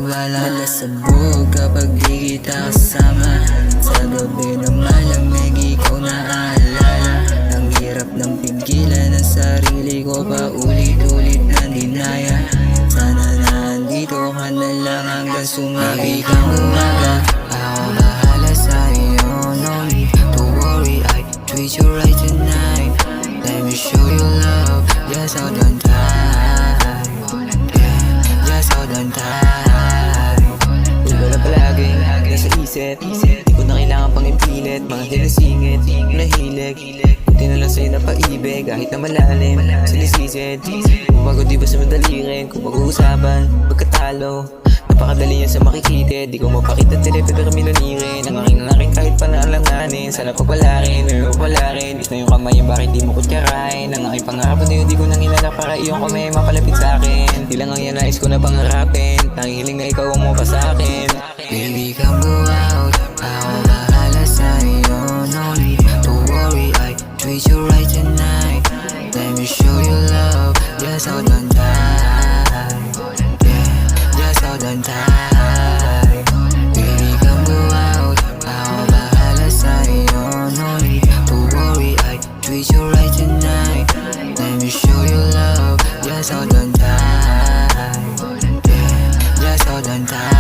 wala. Malasabog kapag di kita kasama. Sa gabi na malamig ikaw naaalala. Ang hirap ng pigilan ng sarili ko, paulit-ulit na dinaya. Sana nandito ka na lang hanggang sumabi kang umaga. Ako bahala sa'yo, no need to worry, I treat you right tonight. Let me show you love, just hold on tight. Yeah, just hold on tight. Wala palagi, nasa isip, di ko na kailangan pang ipilit. Mga sinasingit, nahilig, buti na lang sa'yo napaibig. Kahit na malalim, sinisisid, kung bago di ba sa madali rin. Kung pag-uusapan, pagkatalo, napakadali yan sa makikita. Di ko mapakita telepe pero milonirin. Ang aking kahit pa naalanganin. Sana pagpalarin, pagpalarin. Is na yung kamay, bakit di mo kutkarain. Ang aking pangarap na yun, di ko nang inalak para iyong kamay mapalapit sa'kin. Di lang ang yan nais ko na pangarapin. Nangihiling na ikaw ang mo pa sa'kin. Baby, come go out. Ako bahala sa'yo, no need to worry, I treat you right tonight. Let me show you love, just hold on tight. Yeah, just hold on tight. Baby, come go out. Ako bahala sa'yo, no need to worry, I treat you right tonight. Let me show you love, just hold on tight. Yeah, just hold on tight.